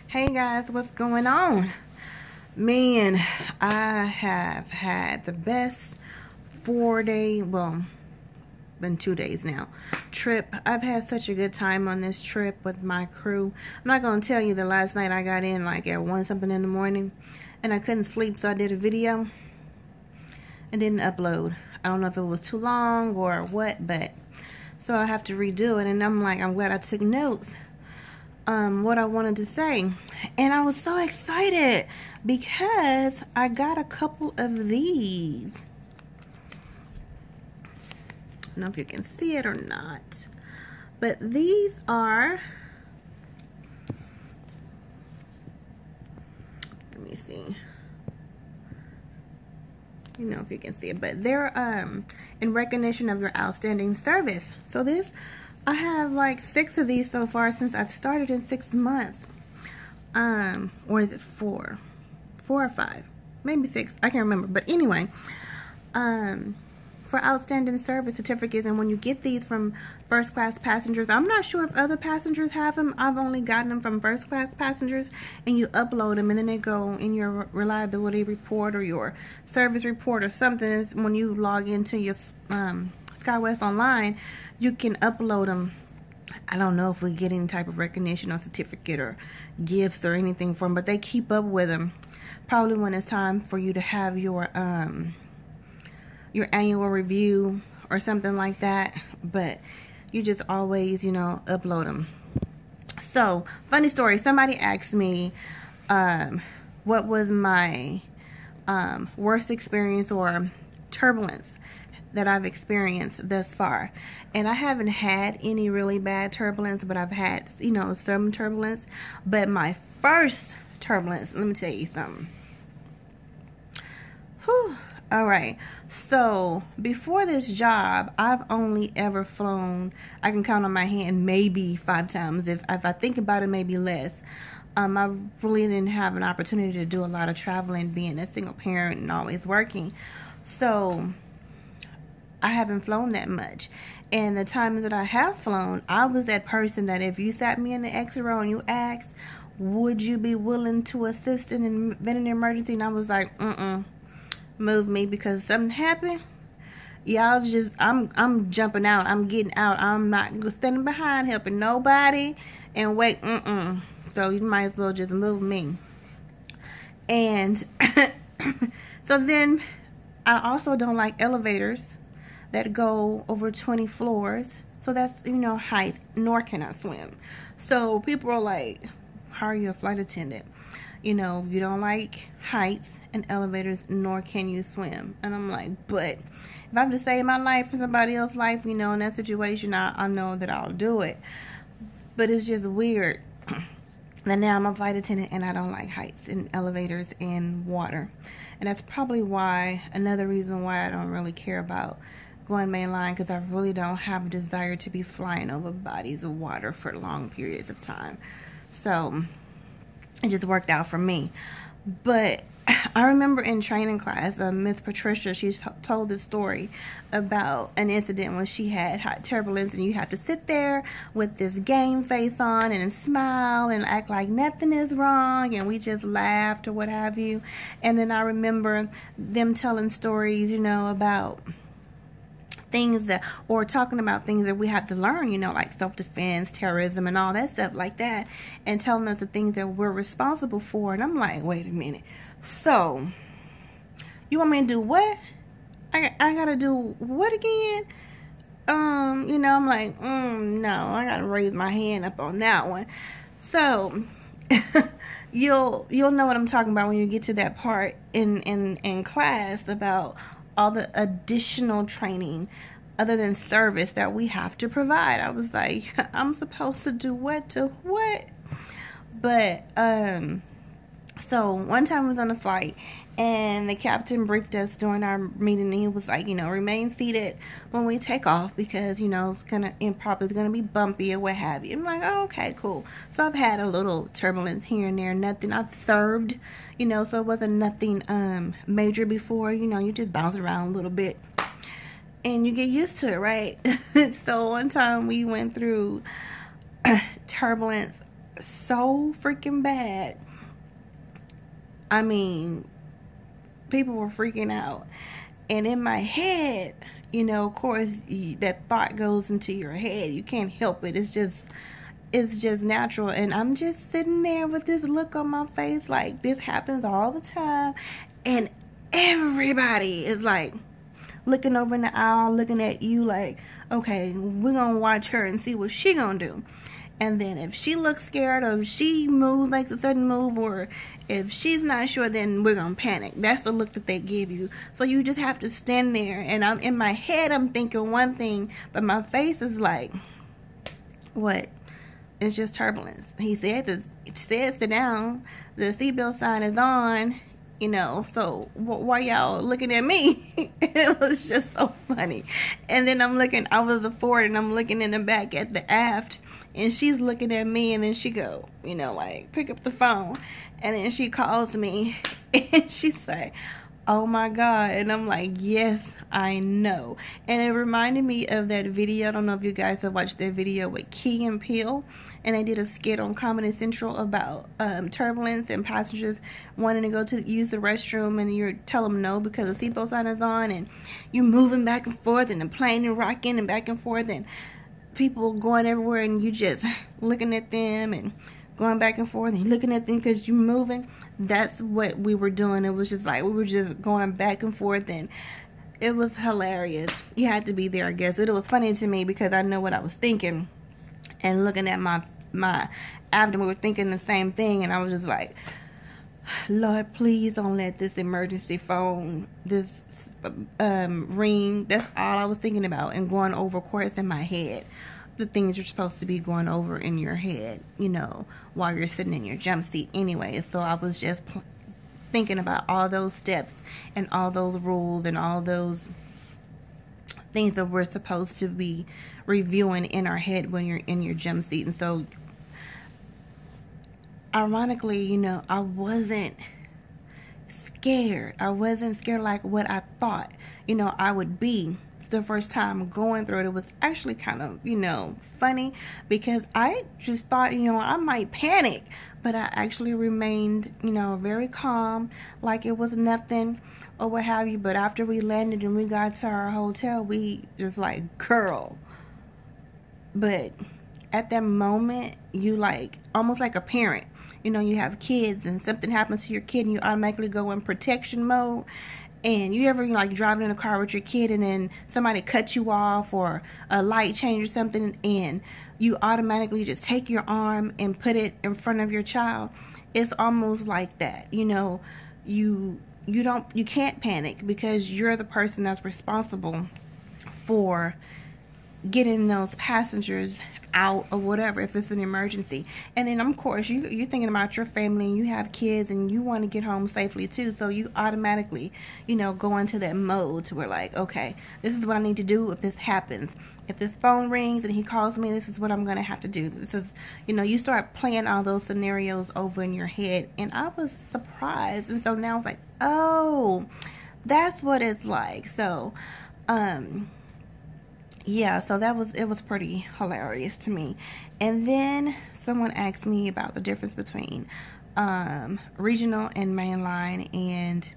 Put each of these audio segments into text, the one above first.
Hey guys, what's going on? Man, I have had the best 4-day, well, been 2 days now, trip. I've had such a good time on this trip with my crew. I'm not going to tell you that last night I got in like at 1 something in the morning and I couldn't sleep, so I did a video and didn't upload. I don't know if it was too long or what, but so I have to redo it, and I'm glad I took notes. What I wanted to say, and I was so excited because I got a couple of these. I don't know if you can see it or not, but these are, let me see, you know if you can see it, but they're in recognition of your outstanding service. So I have like 6 of these so far since I've started in 6 months. Or is it 4? 4 or 5? Maybe 6. I can't remember. But anyway, for outstanding service certificates, and when you get these from first class passengers, I'm not sure if other passengers have them. I've only gotten them from first class passengers, and you upload them, and then they go in your reliability report or your service report or something. It's when you log into your SkyWest Online, you can upload them. I don't know if we get any type of recognition or certificate or gifts or anything from them, but they keep up with them. Probably when it's time for you to have your annual review or something like that, but you just always, upload them. So, funny story, somebody asked me what was my worst experience or turbulence that I've experienced thus far. And I haven't had any really bad turbulence, but I've had, some turbulence. But my first turbulence, let me tell you something. Whew. All right. So before this job, I've only ever flown, I can count on my hand, maybe 5 times. If I think about it, maybe less. I really didn't have an opportunity to do a lot of traveling, being a single parent and always working. So I haven't flown that much. And the times that I have flown, I was that person that if you sat me in the exit row and you asked, would you be willing to assist in an event of emergency? And I was like, move me, because something happened. Y'all just, I'm jumping out. I'm getting out. I'm not standing behind helping nobody and wait. So you might as well just move me. And so then I also don't like elevators that go over 20 floors. So that's, height, nor can I swim. So people are like, how are you a flight attendant? You don't like heights and elevators, nor can you swim. And I'm like, but if I have to save my life for somebody else's life, in that situation, I know that I'll do it. But it's just weird that now I'm a flight attendant and I don't like heights and elevators and water. And that's probably another reason why I don't really care about going mainline, because I really don't have a desire to be flying over bodies of water for long periods of time. So it just worked out for me. But I remember in training class, Miss Patricia, she told this story about an incident when she had hot turbulence, and you have to sit there with this game face on and smile and act like nothing is wrong, and we just laughed or what have you. And then I remember them telling stories, about things or talking about things that we have to learn, like self-defense, terrorism, and all that stuff like that, and telling us the things that we're responsible for. And I'm like, wait a minute. So you want me to do what? I gotta do what again? I'm like, no, I gotta raise my hand up on that one. So you'll know what I'm talking about when you get to that part in class about all the additional training other than service that we have to provide. I was like, I'm supposed to do what to what? But so one time I was on a flight, and the captain briefed us during our meeting, and he was like, remain seated when we take off, because it's probably gonna be bumpy or what have you. I'm like, oh, okay, cool. So I've had a little turbulence here and there, nothing. I've served, so it wasn't nothing major before. You just bounce around a little bit and you get used to it, right? So one time we went through turbulence so freaking bad. I mean, people were freaking out. And in my head, you know, of course, that thought goes into your head. You can't help it. It's just natural. And I'm just sitting there with this look on my face like this happens all the time. And everybody is like looking over in the aisle, looking at you like, okay, we're going to watch her and see what she going to do. And then if she looks scared, or if she makes a sudden move, or if she's not sure, then we're going to panic. That's the look that they give you. So you just have to stand there. And I'm in my head, I'm thinking one thing, but my face is like, what? It's just turbulence. He said sit down. The seatbelt sign is on. You know, so why y'all looking at me? It was just so funny. And then I was a forward, and I'm looking in the back at the aft, and she's looking at me, and then she go, you know, like, pick up the phone. And then she calls me, and she say, oh my God. And I'm like, yes, I know. And it reminded me of that video. I don't know if you guys have watched that video with Key and Peele. And they did a skit on Comedy Central about turbulence and passengers wanting to go to use the restroom, and you tell them no because the seatbelt sign is on, and you're moving back and forth, and the plane is rocking and back and forth, and people going everywhere, and you just looking at them and going back and forth and looking at them because you're moving. That's what we were doing. It was just like we were just going back and forth, and it was hilarious. You had to be there, I guess. It was funny to me because I know what I was thinking, and looking at my abdomen, we were thinking the same thing, and I was just like, Lord, please don't let this emergency phone ring. That's all I was thinking about, and going over, of course, in my head, the things you're supposed to be going over in your head, you know, while you're sitting in your jump seat anyway. So I was just thinking about all those steps and all those rules and all those things that we're supposed to be reviewing in our head when you're in your jump seat. And so ironically, you know, I wasn't scared. I wasn't scared like what I thought, you know, I would be the first time going through it. It was actually kind of, you know, funny because I just thought, you know, I might panic, but I actually remained, you know, very calm, like it was nothing or what have you. But after we landed and we got to our hotel, we just like, girl. But at that moment, you like, almost like a parent, you know, you have kids and something happens to your kid and you automatically go in protection mode. And you ever like driving in a car with your kid and then somebody cuts you off or a light change or something, and you automatically just take your arm and put it in front of your child? It's almost like that, you know. You can't panic because you're the person that's responsible for getting those passengers out or whatever if it's an emergency. And then of course you're thinking about your family and you have kids and you want to get home safely too, so you automatically, you know, go into that mode to where like, okay, this is what I need to do if this happens. If this phone rings and he calls me, this is what I'm gonna have to do. This is, you know, you start playing all those scenarios over in your head. And I was surprised, and so now it's like, oh, that's what it's like. So yeah, so it was pretty hilarious to me. And then someone asked me about the difference between regional and mainline, and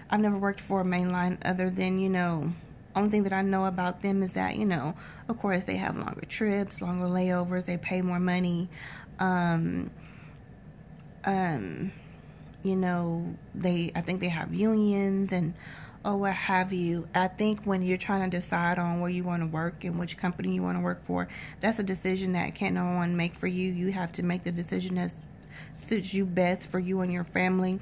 I've never worked for a mainline other than, you know, only thing that I know about them is that, you know, of course they have longer trips, longer layovers, they pay more money. You know, I think they have unions and or what have you. I think when you're trying to decide on where you want to work and which company you want to work for, that's a decision that can't no one make for you. You have to make the decision that suits you best for you and your family,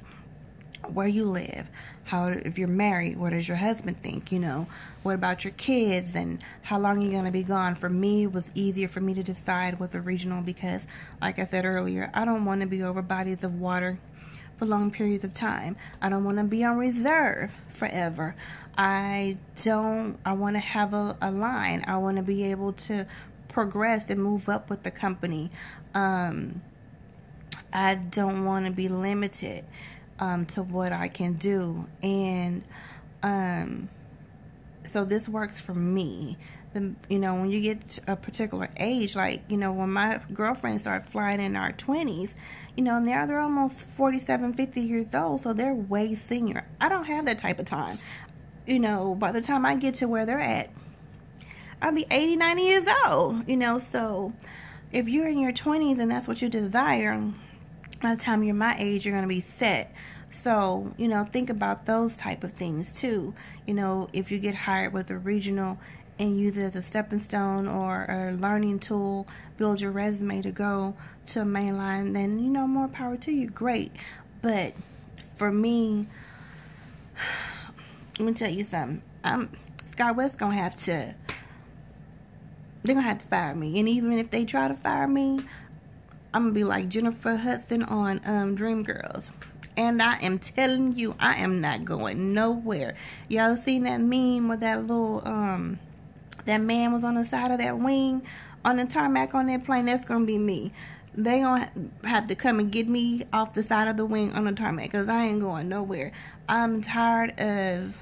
where you live, if you're married, what does your husband think, you know, what about your kids, and how long you're going to be gone. For me, it was easier for me to decide with the regional because, like I said earlier, I don't want to be over bodies of water for long periods of time. I don't want to be on reserve forever. I want to have a line. I want to be able to progress and move up with the company. I don't want to be limited. to what I can do. And, um, so this works for me. When you get to a particular age, like, when my girlfriends start flying in our 20s, now they're almost 47, 50 years old, so they're way senior. I don't have that type of time. By the time I get to where they're at, I'll be 80, 90 years old, so if you're in your 20s and that's what you desire, by the time you're my age, you're going to be set. So, think about those type of things too. If you get hired with a regional and use it as a stepping stone or a learning tool, build your resume to go to a mainline, then, more power to you. Great. But for me, let me tell you something. SkyWest they're going to have to fire me. And even if they try to fire me, I'm going to be like Jennifer Hudson on Dreamgirls. And I am telling you, I am not going nowhere. Y'all seen that meme with that little, that man was on the side of that wing on the tarmac on that plane? That's going to be me. They going to have to come and get me off the side of the wing on the tarmac, because I ain't going nowhere. I'm tired of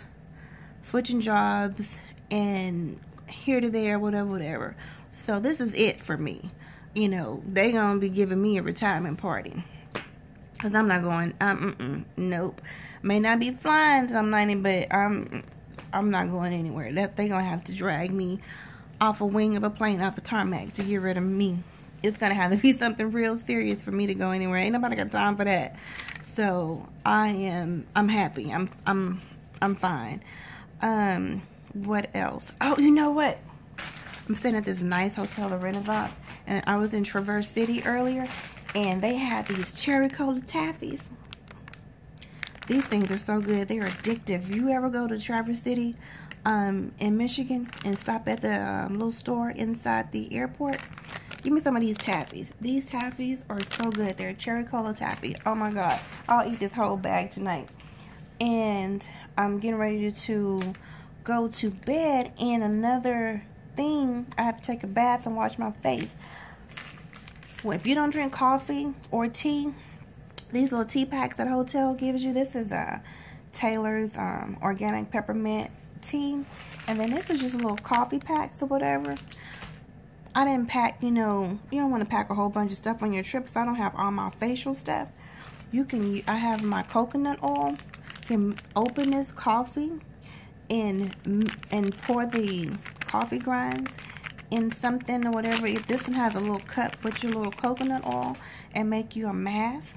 switching jobs and here to there, whatever. So this is it for me. They going to be giving me a retirement party. Because I'm not going, nope. May not be flying till I'm 90, but I'm not going anywhere. They going to have to drag me off a wing of a plane, off a tarmac, to get rid of me. It's going to have to be something real serious for me to go anywhere. Ain't nobody got time for that. So I'm happy. I'm fine. What else? Oh, you know what? I'm staying at this nice hotel, the Renaissance, and I was in Traverse City earlier, and they had these cherry cola taffies. These things are so good. They're addictive. If you ever go to Traverse City in Michigan and stop at the little store inside the airport, give me some of these taffies. These taffies are so good. They're cherry cola taffy. Oh my God. I'll eat this whole bag tonight. And I'm getting ready to go to bed, and another thing, I have to take a bath and wash my face. Well, if you don't drink coffee or tea, these little tea packs that hotel gives you, this is Taylor's organic peppermint tea, and then this is just a little coffee packs or whatever. I didn't pack, you don't want to pack a whole bunch of stuff on your trip, so I don't have all my facial stuff. I have my coconut oil. You can open this coffee and pour the coffee grinds in something or whatever. If this one has a little cup with your little coconut oil, and make you a mask,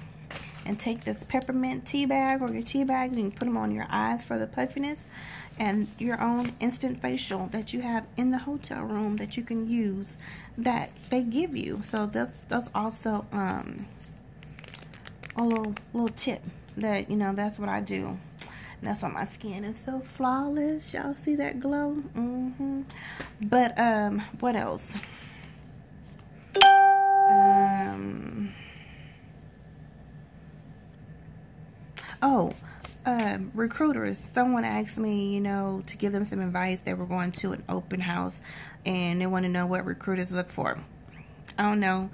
and take this peppermint tea bag or your tea bags and put them on your eyes for the puffiness, and your own instant facial that you have in the hotel room that you can use that they give you. So that's also a little tip that that's what I do. And that's why my skin is so flawless. Y'all see that glow? But what else? Recruiters. Someone asked me, to give them some advice. They were going to an open house and they want to know what recruiters look for. I don't know.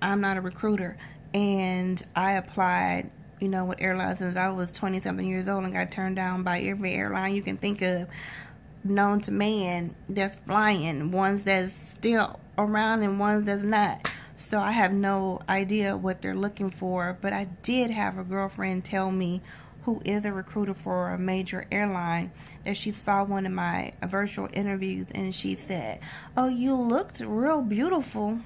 I'm not a recruiter. And I applied, with airlines since I was 20-something years old, and got turned down by every airline you can think of, known to man, that's flying. Ones that's still around and ones that's not. So I have no idea what they're looking for. But I did have a girlfriend tell me, who is a recruiter for a major airline, that she saw one of my virtual interviews, and she said, "Oh, you looked real beautiful,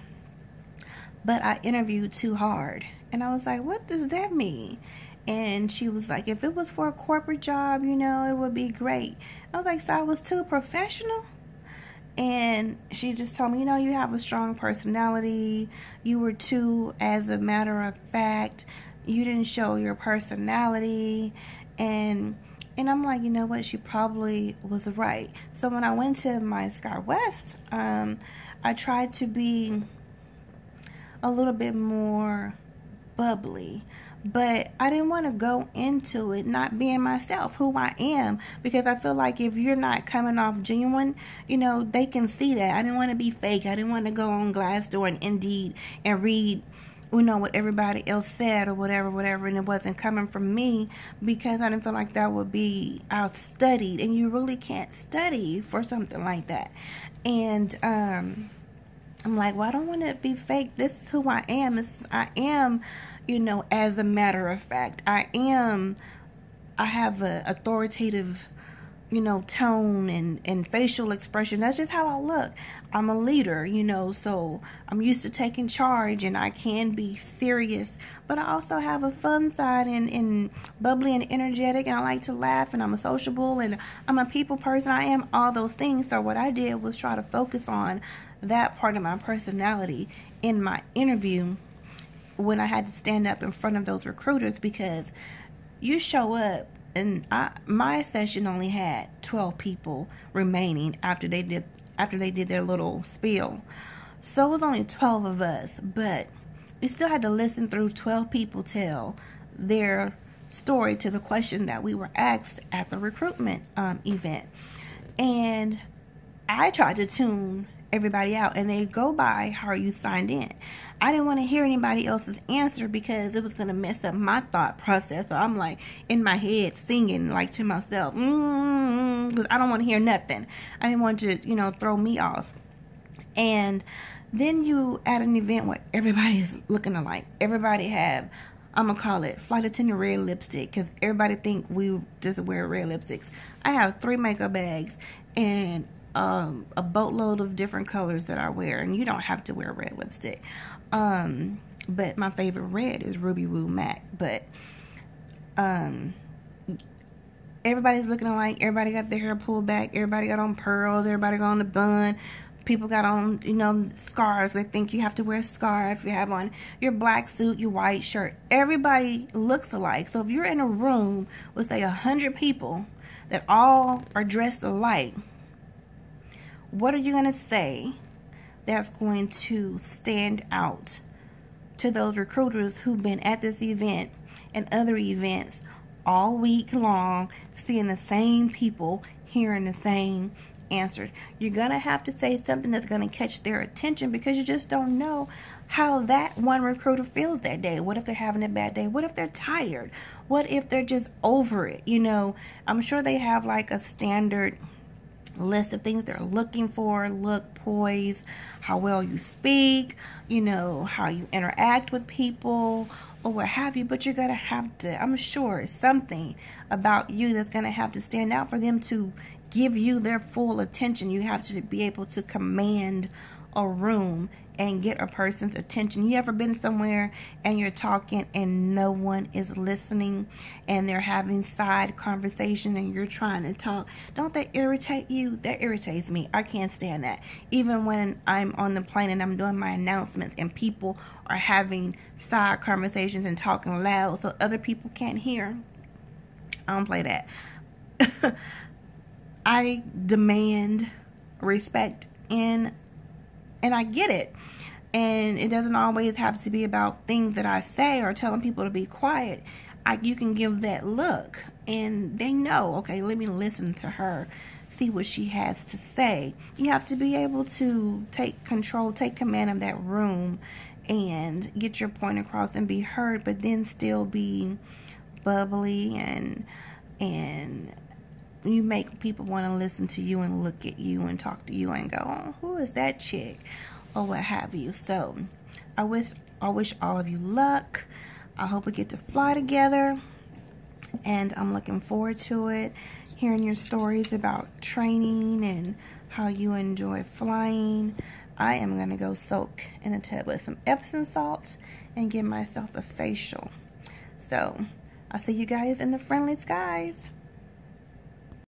but I interviewed too hard." And I was like, what does that mean? And she was like, if it was for a corporate job, it would be great. I was like, so I was too professional? And she just told me, you have a strong personality. You were too, as a matter of fact, you didn't show your personality. And I'm like, what? She probably was right. So when I went to my SkyWest, I tried to be a little bit more bubbly, but I didn't want to go into it not being myself, who I am, because I feel like if you're not coming off genuine, they can see that. I didn't want to be fake. I didn't want to go on Glassdoor and Indeed and read what everybody else said or whatever, and it wasn't coming from me, because I didn't feel like that would be outstudied, and you really can't study for something like that. And I'm like, well, I don't want to be fake. This is who I am. I am, as a matter of fact, I have a authoritative tone and facial expression. That's just how I look. I'm a leader, so I'm used to taking charge, and I can be serious, but I also have a fun side and bubbly and energetic, and I like to laugh, and I'm a sociable, and I'm a people person. I am all those things. So what I did was try to focus on that part of my personality in my interview when I had to stand up in front of those recruiters, because you show up, and my session only had 12 people remaining after they did their little spiel. So it was only 12 of us, but we still had to listen through 12 people tell their story to the question that we were asked at the recruitment event. And I tried to tune everybody out, and they go by how you signed in. I didn't want to hear anybody else's answer because it was going to mess up my thought process. So I'm like in my head singing like to myself, because I don't want to hear nothing. I didn't want to, throw me off. And then you at an event where everybody's looking alike. Everybody have, I'm going to call it flight attendant red lipstick, because everybody think we just wear red lipsticks. I have 3 makeup bags and a boatload of different colors that I wear, and you don't have to wear red lipstick. But my favorite red is Ruby Woo Matte. But everybody's looking alike. Everybody got their hair pulled back. Everybody got on pearls. Everybody got on the bun. People got on, scarves. They think you have to wear a scarf. You have on your black suit, your white shirt. Everybody looks alike. So if you're in a room with, say, 100 people that all are dressed alike, what are you going to say that's going to stand out to those recruiters who've been at this event and other events all week long, seeing the same people, hearing the same answers? You're going to have to say something that's going to catch their attention, because you just don't know how that one recruiter feels that day. What if they're having a bad day? What if they're tired? What if they're just over it? I'm sure they have like a standard list of things they're looking for: look, poise, how well you speak, how you interact with people, or what have you. But you're gonna have to, I'm sure, something about you that's gonna have to stand out for them to give you their full attention. You have to be able to command a room and get a person's attention. You ever been somewhere and you're talking and no one is listening, and they're having side conversation and you're trying to talk? Don't that irritate you? That irritates me. I can't stand that. Even when I'm on the plane and I'm doing my announcements and people are having side conversations and talking loud so other people can't hear, I don't play that. I demand respect, and I get it. And it doesn't always have to be about things that I say or telling people to be quiet. You can give that look, and they know, okay, let me listen to her, see what she has to say. You have to be able to take control, take command of that room, and get your point across and be heard, but then still be bubbly, and you make people want to listen to you and look at you and talk to you and go, oh, who is that chick? Or what have you. So I wish all of you luck. I hope we get to fly together, and I'm looking forward to it, hearing your stories about training and how you enjoy flying. I am going to go soak in a tub with some Epsom salts and give myself a facial. So I'll see you guys in the friendly skies.